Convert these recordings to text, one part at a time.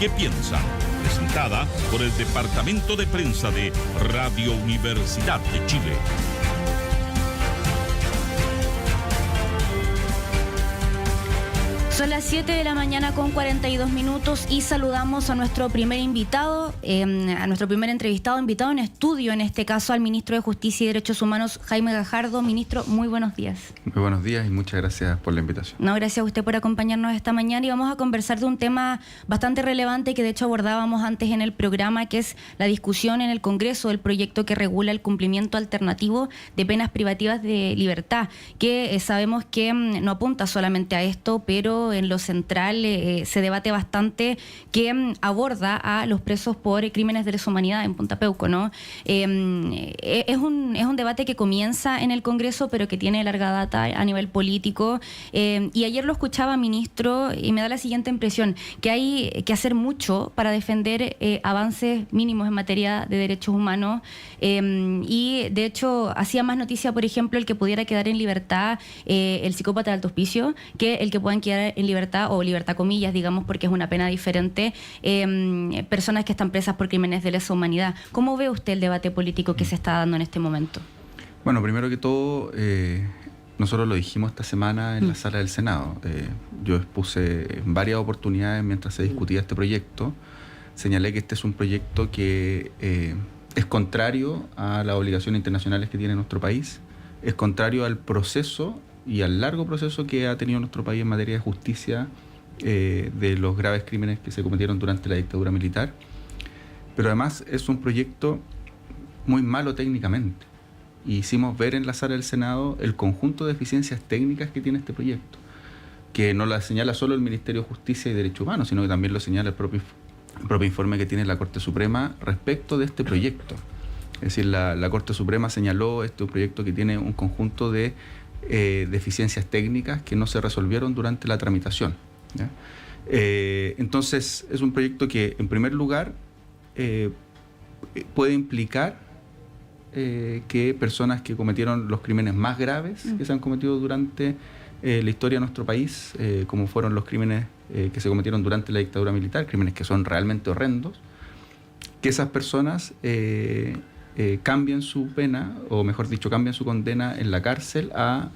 ¿Qué piensan? Presentada por el Departamento de Prensa de Radio Universidad de Chile. Son las 7 de la mañana con 42 minutos y saludamos a nuestro primer invitado, a nuestro primer invitado en estudio, en este caso al ministro de Justicia y Derechos Humanos, Jaime Gajardo. Ministro, muy buenos días. Muy buenos días y muchas gracias por la invitación. No, gracias a usted por acompañarnos esta mañana y vamos a conversar de un tema bastante relevante que de hecho abordábamos antes en el programa, que es la discusión en el Congreso del proyecto que regula el cumplimiento alternativo de penas privativas de libertad, que sabemos que no apunta solamente a esto, pero en lo central se debate bastante, que aborda a los presos por crímenes de lesa humanidad en Punta Peuco, ¿no? Es un debate que comienza en el Congreso, pero que tiene larga data a nivel político. Y ayer lo escuchaba, ministro, y me da la siguiente impresión, que hay que hacer mucho para defender avances mínimos en materia de derechos humanos. Y de hecho hacía más noticia, por ejemplo, el que pudiera quedar en libertad el psicópata de alto hospicio, que el que puedan quedar en libertad, o libertad comillas, digamos, porque es una pena diferente, personas que están presas por crímenes de lesa humanidad. ¿Cómo ve usted el debate político que se está dando en este momento? Bueno, primero que todo, nosotros lo dijimos esta semana en la sala del Senado. Yo expuse en varias oportunidades mientras se discutía este proyecto, señalé que este es un proyecto que es contrario a las obligaciones internacionales que tiene nuestro país, es contrario al proceso y al largo proceso que ha tenido nuestro país en materia de justicia de los graves crímenes que se cometieron durante la dictadura militar. Pero además es un proyecto muy malo técnicamente. Hicimos ver en la sala del Senado el conjunto de deficiencias técnicas que tiene este proyecto, que no la señala solo el Ministerio de Justicia y Derechos Humanos, sino que también lo señala el propio informe que tiene la Corte Suprema respecto de este proyecto. Es decir, la Corte Suprema señaló este proyecto que tiene un conjunto de deficiencias técnicas que no se resolvieron durante la tramitación, ¿ya? Entonces es un proyecto que en primer lugar puede implicar que personas que cometieron los crímenes más graves que se han cometido durante la historia de nuestro país, como fueron los crímenes que se cometieron durante la dictadura militar, crímenes que son realmente horrendos, que esas personas cambien su pena, o mejor dicho, cambien su condena en la cárcel a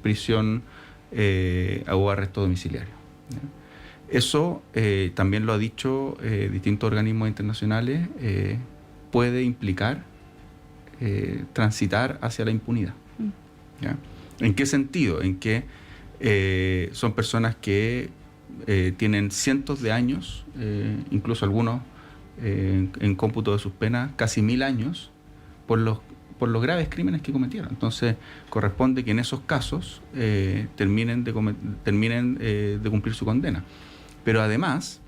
prisión o arresto domiciliario, ¿ya? Eso también lo ha dicho distintos organismos internacionales, puede implicar transitar hacia la impunidad, ¿ya? ¿En qué sentido? En que son personas que tienen cientos de años, incluso algunos en cómputo de sus penas, casi 1000 años, por los graves crímenes que cometieron. Entonces, corresponde que en esos casos terminen de cumplir su condena. Pero además,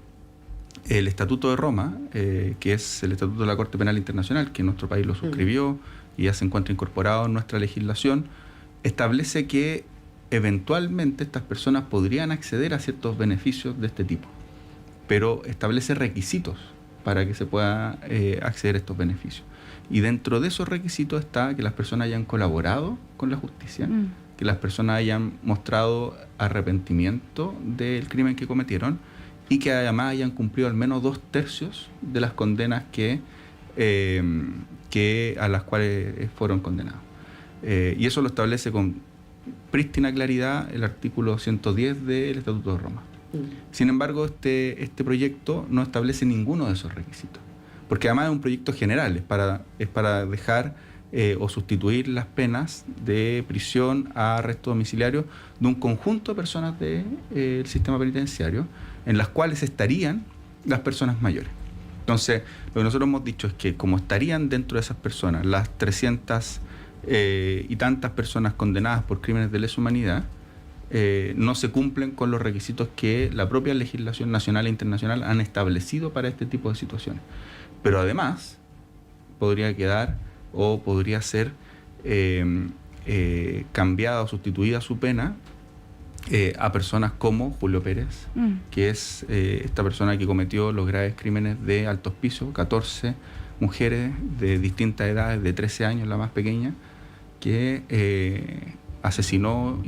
el Estatuto de Roma, que es el Estatuto de la Corte Penal Internacional, que nuestro país lo suscribió y ya se encuentra incorporado en nuestra legislación, establece que eventualmente estas personas podrían acceder a ciertos beneficios de este tipo, pero establece requisitos para que se pueda acceder a estos beneficios. Y dentro de esos requisitos está que las personas hayan colaborado con la justicia, que las personas hayan mostrado arrepentimiento del crimen que cometieron y que además hayan cumplido al menos 2/3 de las condenas a las cuales fueron condenados. Y eso lo establece con prístina claridad el artículo 110 del Estatuto de Roma. Sin embargo, este proyecto no establece ninguno de esos requisitos, porque además es un proyecto general, es para dejar o sustituir las penas de prisión a arresto domiciliario de un conjunto de personas del sistema penitenciario, en las cuales estarían las personas mayores. Entonces, lo que nosotros hemos dicho es que como estarían dentro de esas personas las 300 y tantas personas condenadas por crímenes de lesa humanidad, no se cumplen con los requisitos que la propia legislación nacional e internacional han establecido para este tipo de situaciones. Pero además podría quedar o podría ser cambiada o sustituida su pena a personas como Julio Pérez, que es esta persona que cometió los graves crímenes de alto hospicio, 14 mujeres de distintas edades, de 13 años la más pequeña, que asesinó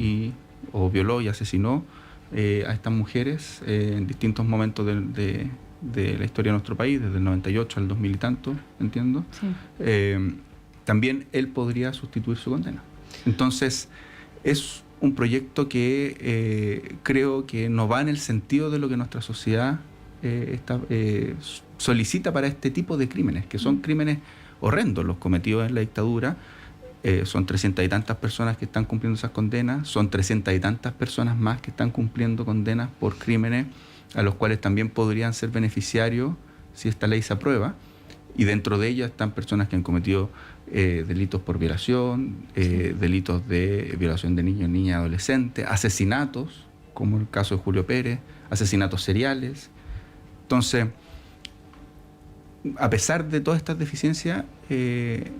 o violó y asesinó a estas mujeres en distintos momentos de la historia de nuestro país, desde el 98 al 2000 y tanto, entiendo, Sí. También él podría sustituir su condena. Entonces, es un proyecto que creo que no va en el sentido de lo que nuestra sociedad solicita para este tipo de crímenes, que son crímenes horrendos los cometidos en la dictadura. Son 300 y tantas personas que están cumpliendo esas condenas, son 300 y tantas personas más que están cumpliendo condenas por crímenes a los cuales también podrían ser beneficiarios si esta ley se aprueba, y dentro de ellas están personas que han cometido delitos por violación, delitos de violación de niños, niñas y adolescentes, asesinatos, como el caso de Julio Pérez, asesinatos seriales. Entonces, a pesar de todas estas deficiencias,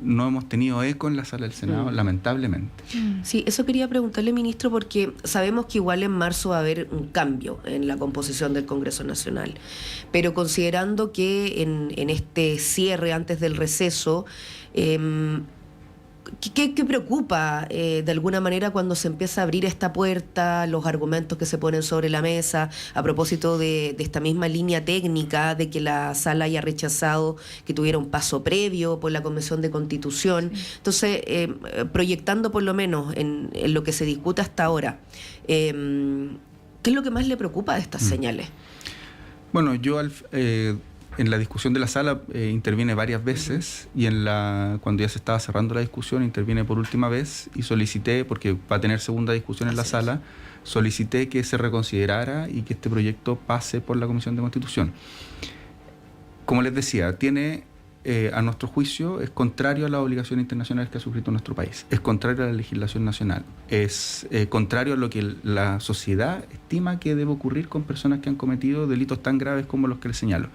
no hemos tenido eco en la sala del Senado, lamentablemente. Sí, eso quería preguntarle, ministro, porque sabemos que igual en marzo va a haber un cambio en la composición del Congreso Nacional, pero considerando que en este cierre antes del receso, ¿qué preocupa de alguna manera cuando se empieza a abrir esta puerta, los argumentos que se ponen sobre la mesa a propósito de esta misma línea técnica de que la sala haya rechazado que tuviera un paso previo por la Comisión de Constitución? Entonces, proyectando por lo menos en lo que se discuta hasta ahora, ¿qué es lo que más le preocupa de estas señales? Bueno, yo en la discusión de la sala interviene varias veces, y cuando ya se estaba cerrando la discusión interviene por última vez y solicité, porque va a tener segunda discusión en la sala, solicité que se reconsiderara y que este proyecto pase por la Comisión de Constitución. Como les decía, a nuestro juicio, es contrario a las obligaciones internacionales que ha suscrito nuestro país, es contrario a la legislación nacional, es contrario a lo que la sociedad estima que debe ocurrir con personas que han cometido delitos tan graves como los que les señalo.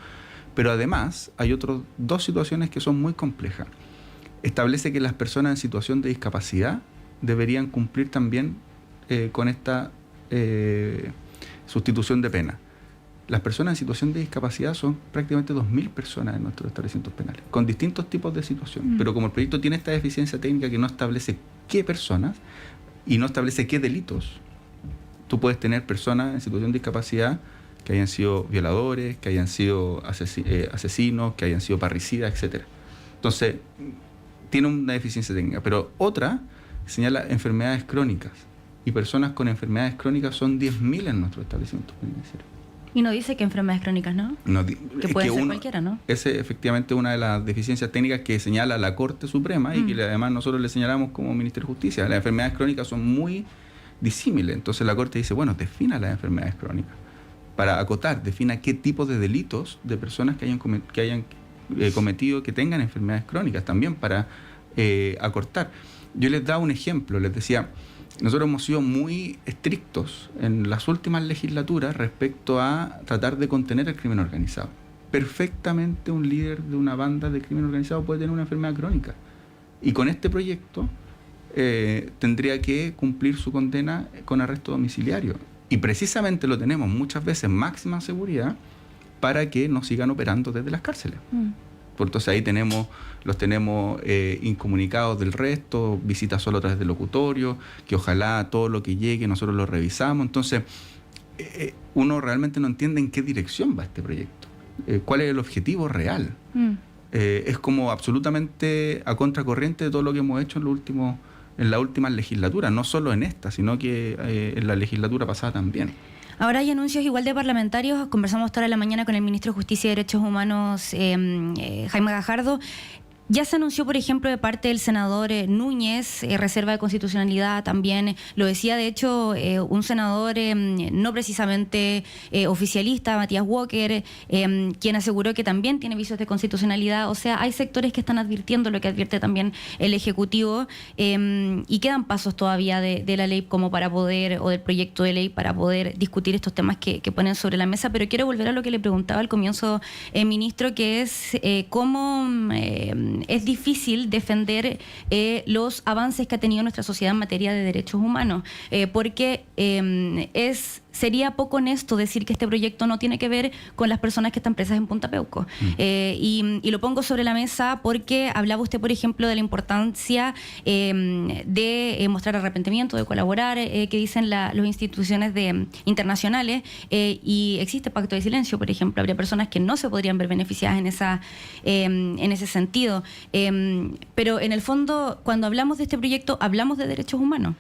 Pero además hay dos situaciones que son muy complejas. Establece que las personas en situación de discapacidad deberían cumplir también con esta sustitución de pena. Las personas en situación de discapacidad son prácticamente 2.000 personas en nuestros establecimientos penales, con distintos tipos de situaciones. Pero como el proyecto tiene esta deficiencia técnica que no establece qué personas y no establece qué delitos, tú puedes tener personas en situación de discapacidad que hayan sido violadores, que hayan sido asesinos, que hayan sido parricidas, etc. Entonces, tiene una deficiencia técnica. Pero otra señala enfermedades crónicas. Y personas con enfermedades crónicas son 10.000 en nuestros establecimientos penitenciarios. Y no dice que enfermedades crónicas, ¿no? Que puede ser cualquiera, ¿no? Esa es efectivamente una de las deficiencias técnicas que señala la Corte Suprema y que además nosotros le señalamos como Ministerio de Justicia. Las enfermedades crónicas son muy disímiles. Entonces la Corte dice, bueno, defina las enfermedades crónicas. Para acotar, defina qué tipo de delitos de personas que hayan cometido, que tengan enfermedades crónicas, también para acortar. Yo les daba un ejemplo, les decía, nosotros hemos sido muy estrictos en las últimas legislaturas respecto a tratar de contener el crimen organizado. Perfectamente un líder de una banda de crimen organizado puede tener una enfermedad crónica. Y con este proyecto tendría que cumplir su condena con arresto domiciliario. Y precisamente lo tenemos muchas veces máxima seguridad para que no sigan operando desde las cárceles. Por entonces ahí los tenemos incomunicados del resto, visitas solo a través del locutorio, que ojalá todo lo que llegue nosotros lo revisamos. Entonces, uno realmente no entiende en qué dirección va este proyecto, cuál es el objetivo real. Es como absolutamente a contracorriente de todo lo que hemos hecho en la última legislatura, no solo en esta, sino que en la legislatura pasada también. Ahora hay anuncios igual de parlamentarios. Conversamos toda la mañana con el ministro de Justicia y Derechos Humanos, Jaime Gajardo. Ya se anunció, por ejemplo, de parte del senador Núñez, reserva de constitucionalidad también. Lo decía, de hecho, un senador no precisamente oficialista, Matías Walker, quien aseguró que también tiene vicios de constitucionalidad. O sea, hay sectores que están advirtiendo lo que advierte también el Ejecutivo, y quedan pasos todavía de la ley como para poder, o del proyecto de ley para poder discutir estos temas que ponen sobre la mesa. Pero quiero volver a lo que le preguntaba al comienzo, ministro, que es cómo es difícil defender los avances que ha tenido nuestra sociedad en materia de derechos humanos, porque es sería poco honesto decir que este proyecto no tiene que ver con las personas que están presas en Punta Peuco. Y lo pongo sobre la mesa porque hablaba usted, por ejemplo, de la importancia de mostrar arrepentimiento, de colaborar, que dicen las instituciones internacionales, y existe pacto de silencio, por ejemplo. Habría personas que no se podrían ver beneficiadas en ese sentido. Pero en el fondo, cuando hablamos de este proyecto, hablamos de derechos humanos.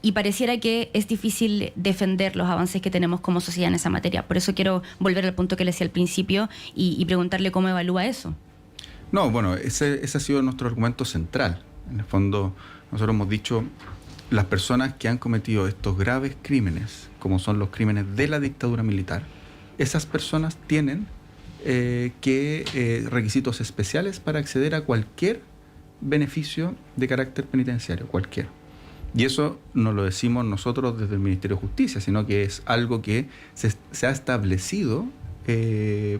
Y pareciera que es difícil defender los avances que tenemos como sociedad en esa materia. Por eso quiero volver al punto que le decía al principio y preguntarle cómo evalúa eso. No, bueno, ese ha sido nuestro argumento central. En el fondo, nosotros hemos dicho, las personas que han cometido estos graves crímenes, como son los crímenes de la dictadura militar, esas personas tienen requisitos especiales para acceder a cualquier beneficio de carácter penitenciario, cualquiera. Y eso no lo decimos nosotros desde el Ministerio de Justicia, sino que es algo que se ha establecido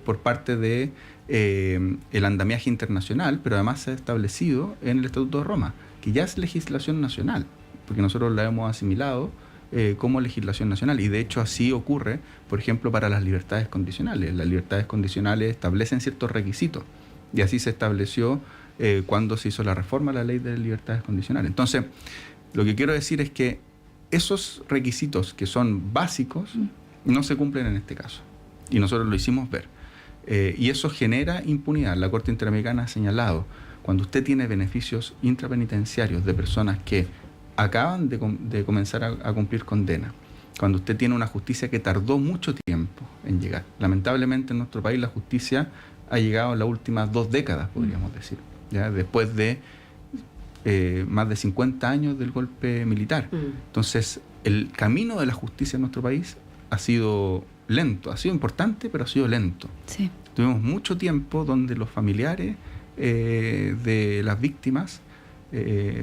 por parte de el andamiaje internacional, pero además se ha establecido en el Estatuto de Roma, que ya es legislación nacional, porque nosotros la hemos asimilado como legislación nacional. Y de hecho así ocurre, por ejemplo, para las libertades condicionales. Las libertades condicionales establecen ciertos requisitos, y así se estableció cuando se hizo la reforma a la ley de libertades condicionales. Entonces, lo que quiero decir es que esos requisitos que son básicos no se cumplen en este caso. Y nosotros lo hicimos ver. Y eso genera impunidad. La Corte Interamericana ha señalado, cuando usted tiene beneficios intrapenitenciarios de personas que acaban de comenzar a cumplir condena, cuando usted tiene una justicia que tardó mucho tiempo en llegar. Lamentablemente en nuestro país la justicia ha llegado en las últimas 2 décadas, podríamos decir, ¿ya? Después de más de 50 años del golpe militar. Entonces, el camino de la justicia en nuestro país ha sido lento, ha sido importante, pero ha sido lento. Sí. Tuvimos mucho tiempo donde los familiares de las víctimas,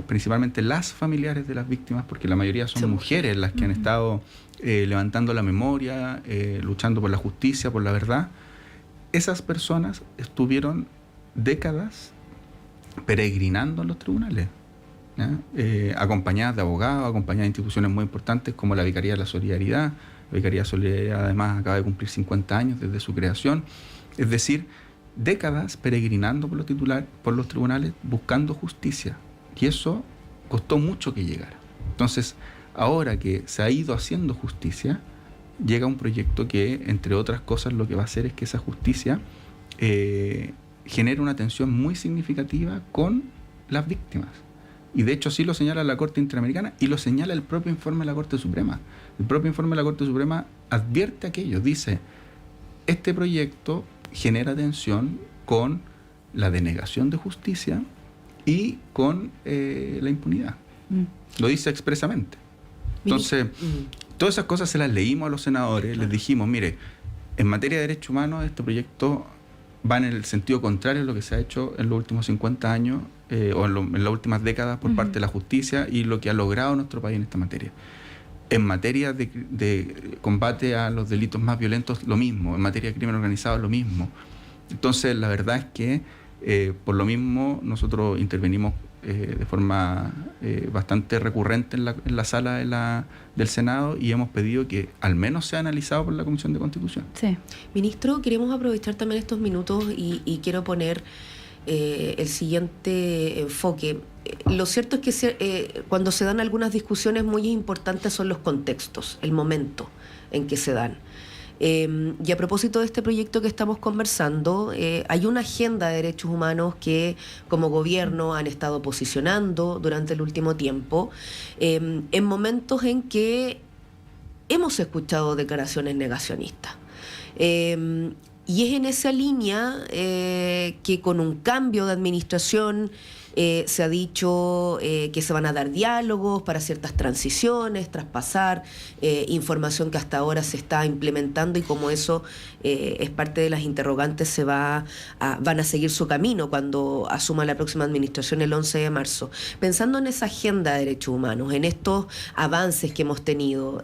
principalmente las familiares de las víctimas, porque la mayoría son mujeres las que han estado levantando la memoria, luchando por la justicia, por la verdad, esas personas estuvieron décadas peregrinando en los tribunales, acompañadas de abogados, acompañadas de instituciones muy importantes como la Vicaría de la Solidaridad. La Vicaría de Solidaridad además acaba de cumplir 50 años desde su creación. Es decir, décadas peregrinando por los tribunales buscando justicia. Y eso costó mucho que llegara. Entonces, ahora que se ha ido haciendo justicia, llega un proyecto que, entre otras cosas, lo que va a hacer es que esa justicia genera una tensión muy significativa con las víctimas. Y de hecho así lo señala la Corte Interamericana y lo señala el propio informe de la Corte Suprema. El propio informe de la Corte Suprema advierte aquello, dice, este proyecto genera tensión con la denegación de justicia y con la impunidad. Lo dice expresamente. Entonces, todas esas cosas se las leímos a los senadores, les dijimos, mire, en materia de derechos humanos este proyecto va en el sentido contrario a lo que se ha hecho en los últimos 50 años o en las últimas décadas por parte de la justicia y lo que ha logrado nuestro país en esta materia. En materia de combate a los delitos más violentos, lo mismo. En materia de crimen organizado, lo mismo. Entonces, la verdad es que por lo mismo nosotros intervenimos de forma bastante recurrente en la sala del Senado y hemos pedido que al menos sea analizado por la Comisión de Constitución. Sí. Ministro, queremos aprovechar también estos minutos y quiero poner el siguiente enfoque. Lo cierto es que cuando se dan algunas discusiones muy importantes son los contextos, el momento en que se dan. Y a propósito de este proyecto que estamos conversando, hay una agenda de derechos humanos que como gobierno han estado posicionando durante el último tiempo, en momentos en que hemos escuchado declaraciones negacionistas. Y es en esa línea que con un cambio de administración se ha dicho que se van a dar diálogos para ciertas transiciones, traspasar información que hasta ahora se está implementando y como eso es parte de las interrogantes van a seguir su camino cuando asuma la próxima administración el 11 de marzo. Pensando en esa agenda de derechos humanos, en estos avances que hemos tenido,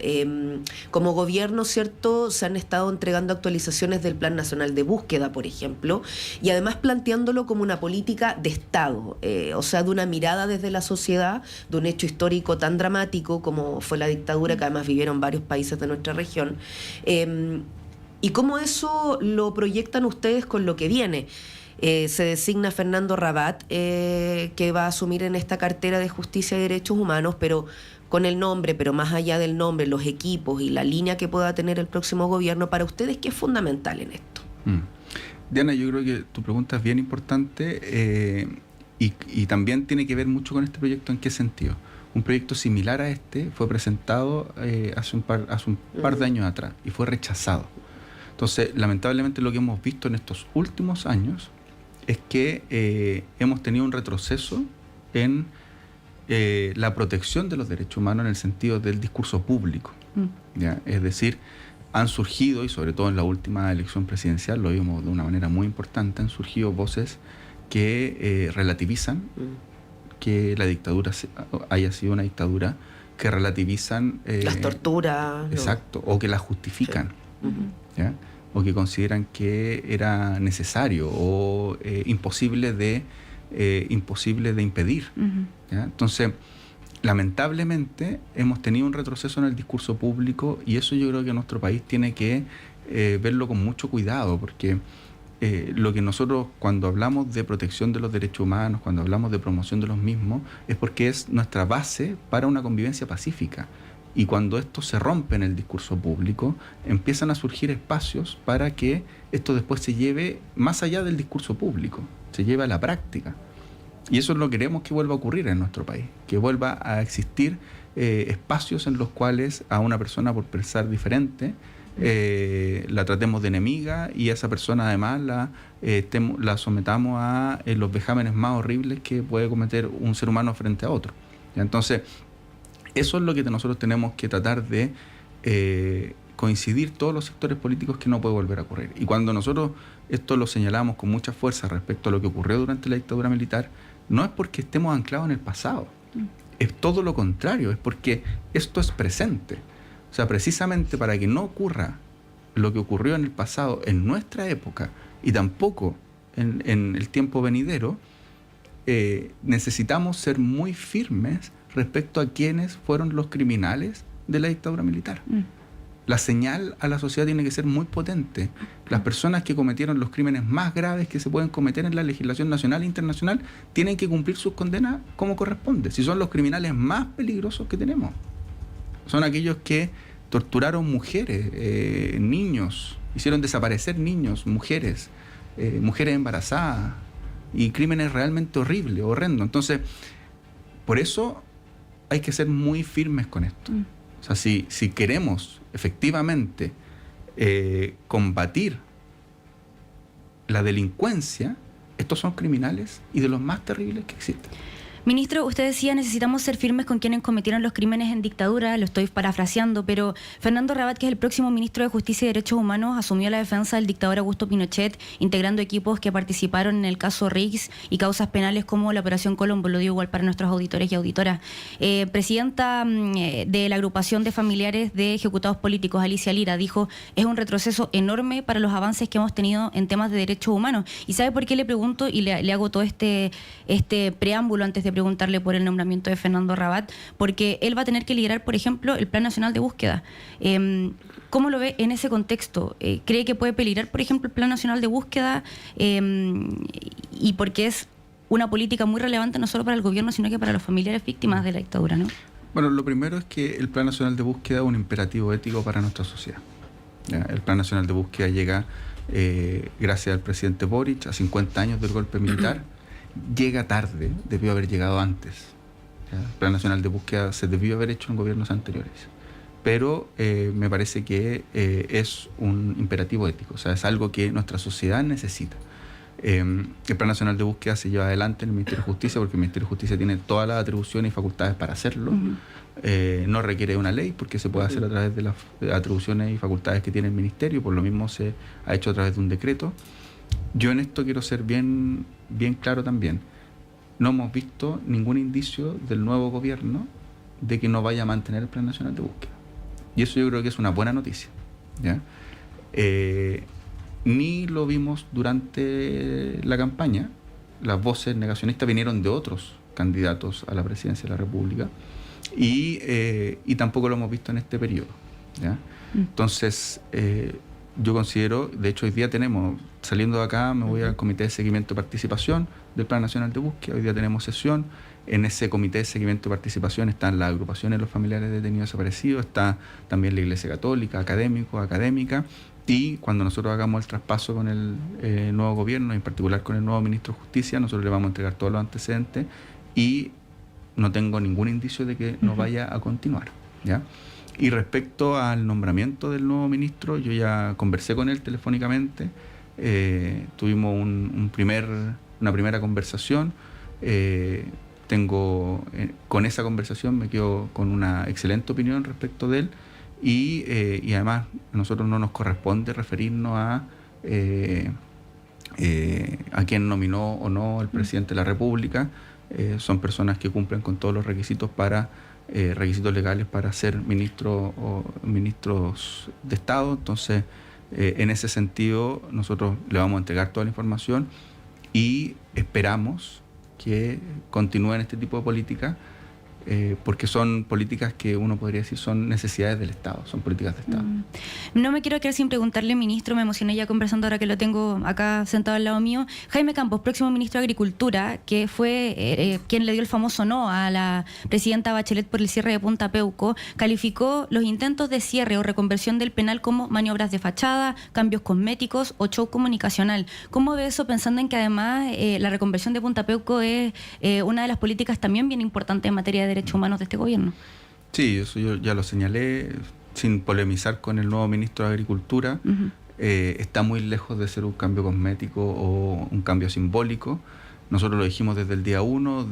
como gobierno, ¿cierto? Se han estado entregando actualizaciones del Plan Nacional de Búsqueda, por ejemplo, y además planteándolo como una política de Estado. o sea, de una mirada desde la sociedad, de un hecho histórico tan dramático como fue la dictadura, que además vivieron varios países de nuestra región, y cómo eso lo proyectan ustedes con lo que viene. Se designa Fernando Rabat, que va a asumir en esta cartera de Justicia y Derechos Humanos, pero con el nombre, pero más allá del nombre, los equipos y la línea que pueda tener el próximo gobierno, para ustedes, ¿qué es fundamental en esto? Diana, yo creo que tu pregunta es bien importante y también tiene que ver mucho con este proyecto. ¿En qué sentido? Un proyecto similar a este fue presentado hace un par de años atrás y fue rechazado. Entonces, lamentablemente, lo que hemos visto en estos últimos años es que hemos tenido un retroceso en la protección de los derechos humanos en el sentido del discurso público. ¿Ya? Es decir, han surgido, y sobre todo en la última elección presidencial, lo vimos de una manera muy importante, han surgido voces que relativizan que la dictadura haya sido una dictadura, que relativizan... las torturas. Exacto, o que las justifican. Sí. ¿Ya? O que consideran que era necesario o imposible de impedir. ¿Ya? Entonces, lamentablemente hemos tenido un retroceso en el discurso público y eso yo creo que nuestro país tiene que verlo con mucho cuidado, porque lo que nosotros, cuando hablamos de protección de los derechos humanos, cuando hablamos de promoción de los mismos, es porque es nuestra base para una convivencia pacífica. Y cuando esto se rompe en el discurso público, empiezan a surgir espacios para que esto después se lleve más allá del discurso público, se lleve a la práctica. Y eso es lo que queremos que vuelva a ocurrir en nuestro país, que vuelva a existir espacios en los cuales a una persona, por pensar diferente, la tratemos de enemiga y a esa persona además la sometamos a los vejámenes más horribles que puede cometer un ser humano frente a otro. ¿Ya? Entonces, eso es lo que nosotros tenemos que tratar de coincidir todos los sectores políticos, que no puede volver a ocurrir. Y cuando nosotros esto lo señalamos con mucha fuerza respecto a lo que ocurrió durante la dictadura militar, no es porque estemos anclados en el pasado, es todo lo contrario, es porque esto es presente. O sea, precisamente para que no ocurra lo que ocurrió en el pasado, en nuestra época, y tampoco en el tiempo venidero, necesitamos ser muy firmes respecto a quienes fueron los criminales de la dictadura militar. La señal a la sociedad tiene que ser muy potente. Las personas que cometieron los crímenes más graves que se pueden cometer en la legislación nacional e internacional tienen que cumplir sus condenas como corresponde. Si son los criminales más peligrosos que tenemos. Son aquellos que torturaron mujeres, niños, hicieron desaparecer niños, mujeres embarazadas, y crímenes realmente horribles, horrendos. Entonces, por eso hay que ser muy firmes con esto. O sea, si queremos efectivamente combatir la delincuencia, estos son criminales y de los más terribles que existen. Ministro, usted decía, necesitamos ser firmes con quienes cometieron los crímenes en dictadura, lo estoy parafraseando, pero Fernando Rabat, que es el próximo ministro de Justicia y Derechos Humanos, asumió la defensa del dictador Augusto Pinochet, integrando equipos que participaron en el caso Riggs y causas penales como la Operación Colombo. Lo digo igual para nuestros auditores y auditoras. Presidenta de la agrupación de familiares de ejecutados políticos, Alicia Lira, dijo: es un retroceso enorme para los avances que hemos tenido en temas de derechos humanos. ¿Y sabe por qué le pregunto y le hago todo este preámbulo antes de preguntarle por el nombramiento de Fernando Rabat? Porque él va a tener que liderar, por ejemplo, el Plan Nacional de Búsqueda. ¿Cómo lo ve en ese contexto? ¿Cree que puede peligrar, por ejemplo, el Plan Nacional de Búsqueda? Y porque es una política muy relevante no solo para el gobierno, sino que para los familiares víctimas de la dictadura, ¿no? Bueno, lo primero es que el Plan Nacional de Búsqueda es un imperativo ético para nuestra sociedad. ¿Ya? El Plan Nacional de Búsqueda llega, gracias al presidente Boric, a 50 años del golpe militar. Llega tarde, debió haber llegado antes. ¿Ya? El Plan Nacional de Búsqueda se debió haber hecho en gobiernos anteriores. Pero me parece que es un imperativo ético, o sea, es algo que nuestra sociedad necesita. El Plan Nacional de Búsqueda se lleva adelante en el Ministerio de Justicia porque el Ministerio de Justicia tiene todas las atribuciones y facultades para hacerlo. No requiere una ley porque se puede hacer a través de las atribuciones y facultades que tiene el Ministerio, por lo mismo se ha hecho a través de un decreto. Yo en esto quiero ser bien claro también. No hemos visto ningún indicio del nuevo gobierno de que no vaya a mantener el Plan Nacional de Búsqueda. Y eso yo creo que es una buena noticia. ¿Ya? Ni lo vimos durante la campaña, las voces negacionistas vinieron de otros candidatos a la presidencia de la República y tampoco lo hemos visto en este periodo, ¿ya? Entonces, yo considero, de hecho hoy día tenemos, saliendo de acá me voy al Comité de Seguimiento y Participación del Plan Nacional de Búsqueda, hoy día tenemos sesión, en ese Comité de Seguimiento y Participación están las agrupaciones de los familiares de detenidos desaparecidos, está también la Iglesia Católica, académicos, académicas, y cuando nosotros hagamos el traspaso con el nuevo gobierno, en particular con el nuevo ministro de Justicia, nosotros le vamos a entregar todos los antecedentes y no tengo ningún indicio de que no vaya a continuar, ¿ya? Y respecto al nombramiento del nuevo ministro, yo ya conversé con él telefónicamente, tuvimos una primera conversación, con esa conversación me quedo con una excelente opinión respecto de él y además a nosotros no nos corresponde referirnos a quién nominó o no el presidente de la República. Son personas que cumplen con todos los requisitos requisitos legales para ser ministros de Estado. Entonces, en ese sentido, nosotros le vamos a entregar toda la información y esperamos que continúen este tipo de políticas, porque son políticas que uno podría decir son necesidades del Estado, son políticas de Estado. No me quiero quedar sin preguntarle, ministro, me emocioné ya conversando ahora que lo tengo acá sentado al lado mío. Jaime Campos, próximo ministro de Agricultura, que fue quien le dio el famoso no a la presidenta Bachelet por el cierre de Punta Peuco, calificó los intentos de cierre o reconversión del penal como maniobras de fachada, cambios cosméticos o show comunicacional. ¿Cómo ve eso, pensando en que además la reconversión de Punta Peuco es una de las políticas también bien importantes en materia de derechos humanos de este gobierno? Sí, eso yo ya lo señalé, sin polemizar con el nuevo ministro de Agricultura. Está muy lejos de ser un cambio cosmético o un cambio simbólico. Nosotros lo dijimos desde el día 1,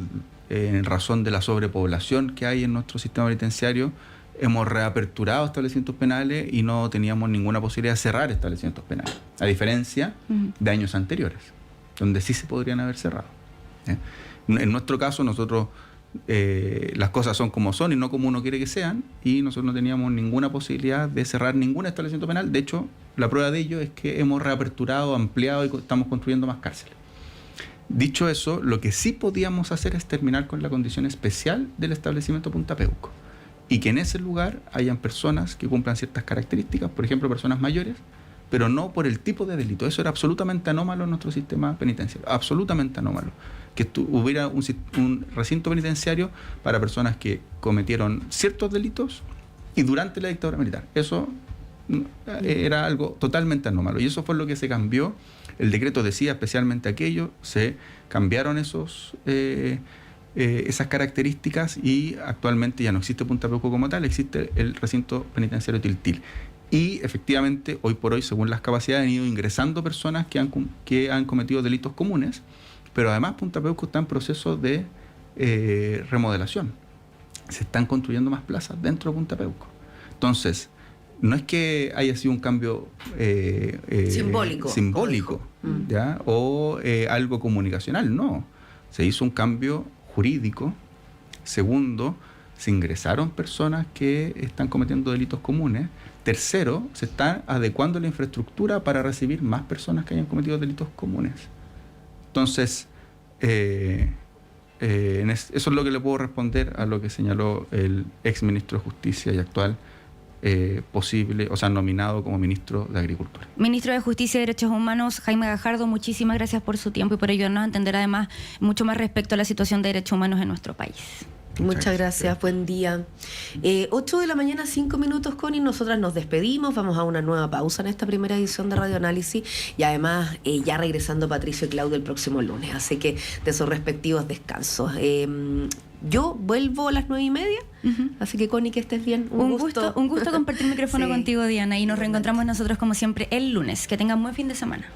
en razón de la sobrepoblación que hay en nuestro sistema penitenciario, hemos reaperturado establecimientos penales y no teníamos ninguna posibilidad de cerrar establecimientos penales, a diferencia de años anteriores, donde sí se podrían haber cerrado. En nuestro caso, nosotros las cosas son como son y no como uno quiere que sean, y nosotros no teníamos ninguna posibilidad de cerrar ningún establecimiento penal. De hecho, la prueba de ello es que hemos reaperturado, ampliado y estamos construyendo más cárceles. Dicho eso, lo que sí podíamos hacer es terminar con la condición especial del establecimiento Punta Peuco y que en ese lugar hayan personas que cumplan ciertas características, por ejemplo, personas mayores, pero no por el tipo de delito. Eso era absolutamente anómalo en nuestro sistema penitenciario, absolutamente anómalo. Que hubiera un recinto penitenciario para personas que cometieron ciertos delitos y durante la dictadura militar. Eso era algo totalmente anómalo. Y eso fue lo que se cambió. El decreto decía especialmente aquello, se cambiaron esas características y actualmente ya no existe Punta Peuco como tal, existe el recinto penitenciario Tiltil. Y efectivamente, hoy por hoy, según las capacidades, han ido ingresando personas que han cometido delitos comunes, pero además Punta Peuco está en proceso de remodelación. Se están construyendo más plazas dentro de Punta Peuco. Entonces, no es que haya sido un cambio simbólico, ¿ya? O algo comunicacional, no. Se hizo un cambio jurídico. Segundo, se ingresaron personas que están cometiendo delitos comunes. Tercero, se está adecuando la infraestructura para recibir más personas que hayan cometido delitos comunes. Entonces, eso es lo que le puedo responder a lo que señaló el ex ministro de Justicia y actual nominado como ministro de Agricultura. Ministro de Justicia y Derechos Humanos, Jaime Gajardo, muchísimas gracias por su tiempo y por ayudarnos a entender además mucho más respecto a la situación de derechos humanos en nuestro país. Muchas gracias, buen día. 8 de la mañana, 5 minutos, Connie. Nosotras nos despedimos, vamos a una nueva pausa en esta primera edición de Radio Análisis y además ya regresando Patricio y Claudio el próximo lunes, así que de sus respectivos descansos. Yo vuelvo a las 9:30, así que Connie, que estés bien. Un gusto compartir micrófono contigo, Diana, y nos reencontramos nosotros como siempre el lunes. Que tengan buen fin de semana.